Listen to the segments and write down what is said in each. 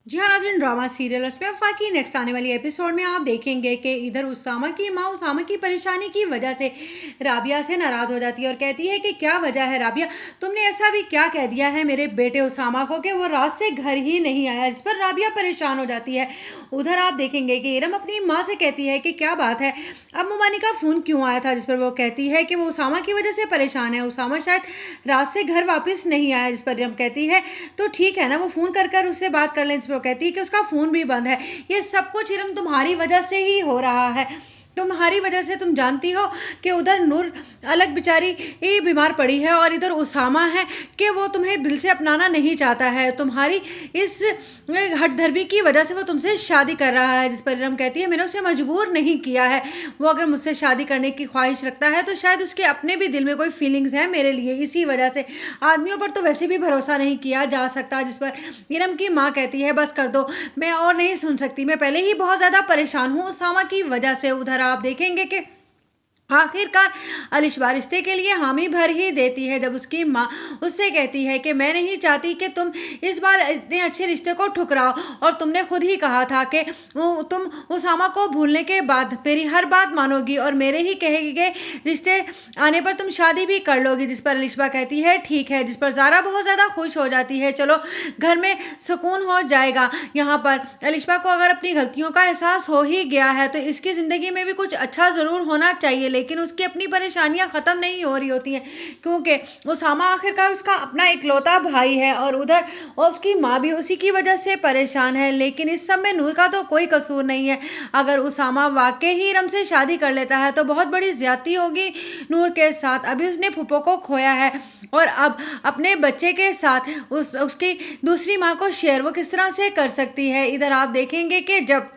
जी हाँ नाज़रीन, drama serial उसमें वफा नेक्स्ट आने वाली एपिसोड में आप देखेंगे कि इधर उसामा की माँ उसामा की परेशानी की वजह से राबिया से नाराज़ हो जाती है और कहती है कि क्या वजह है राबिया, तुमने ऐसा भी क्या कह दिया है मेरे बेटे उसामा को कि वो रात से घर ही नहीं आया, जिस पर राबिया परेशान हो जाती है। उधर आप देखेंगे कि इरम अपनी माँ से कहती है कि क्या बात है, अब मुमानी का फ़ोन क्यों आया था, जिस पर वो कहती है कि वो उसामा की वजह से परेशान है, उसामा शायद रात से घर वापस नहीं आया, जिस पर इरम कहती है तो ठीक है ना, वो फ़ोन कर उससे बात कर लें, जिस पर वो कहती है कि उसका फ़ोन भी बंद है। ये सब कुछ इरम तुम्हारी वजह से ही हो रहा है, तुम्हारी वजह से। तुम जानती हो कि उधर नूर अलग बेचारी बीमार पड़ी है और इधर उसामा है कि वो तुम्हें दिल से अपनाना नहीं चाहता है, तुम्हारी इस हठधर्मी की वजह से वो तुमसे शादी कर रहा है, जिस पर इरम कहती है मैंने उसे मजबूर नहीं किया है, वो अगर मुझसे शादी करने की ख्वाहिश रखता है तो शायद उसके अपने भी दिल में कोई फीलिंग्स है मेरे लिए, इसी वजह से आदमियों पर तो वैसे भी भरोसा नहीं किया जा सकता। जिस पर इरम की माँ कहती है बस कर दो, मैं और नहीं सुन सकती, मैं पहले ही बहुत ज़्यादा परेशान हूँ उसामा की वजह से। उधर आप देखेंगे कि आखिरकार अलिशबा रिश्ते के लिए हामी भर ही देती है जब उसकी माँ उससे कहती है कि मैं नहीं चाहती कि तुम इस बार इतने अच्छे रिश्ते को ठुकराओ, और तुमने खुद ही कहा था कि तुम उसामा को भूलने के बाद मेरी हर बात मानोगी और मेरे ही कहे गए रिश्ते आने पर तुम शादी भी कर लोगी। जिस पर अलिशबा कहती है ठीक है, जिस पर ज़ारा बहुत ज़्यादा खुश हो जाती है, चलो घर में सुकून हो जाएगा। यहाँ पर अलिशबा को अगर अपनी गलतियों का एहसास हो ही गया है तो इसकी ज़िंदगी में भी कुछ अच्छा ज़रूर होना चाहिए, लेकिन उसकी अपनी परेशानियां ख़त्म नहीं हो रही होती हैं क्योंकि उसामा आखिरकार उसका अपना इकलौता भाई है और उधर उसकी माँ भी उसी की वजह से परेशान है। लेकिन इस सब में नूर का तो कोई कसूर नहीं है, अगर उसामा वाकई ही इरम से शादी कर लेता है तो बहुत बड़ी ज्यादती होगी नूर के साथ। अभी उसने फूफो को खोया है और अब अपने बच्चे के साथ उसकी दूसरी माँ को शेयर वो किस तरह से कर सकती है। इधर आप देखेंगे कि जब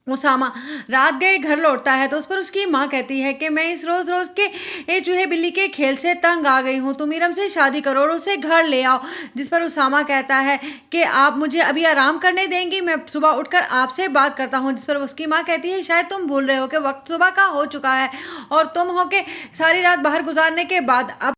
उसामा रात गए घर लौटता है तो उस पर उसकी माँ कहती है कि मैं इस रोज़ रोज़ के ये चूहे बिल्ली के खेल से तंग आ गई हूँ, तुम इरम से शादी करो और उसे घर ले आओ। जिस पर उसामा कहता है कि आप मुझे अभी आराम करने देंगी, मैं सुबह उठकर आपसे बात करता हूँ। जिस पर उसकी माँ कहती है शायद तुम भूल रहे हो कि वक्त सुबह का हो चुका है और तुम हो के सारी रात बाहर गुजारने के बाद अब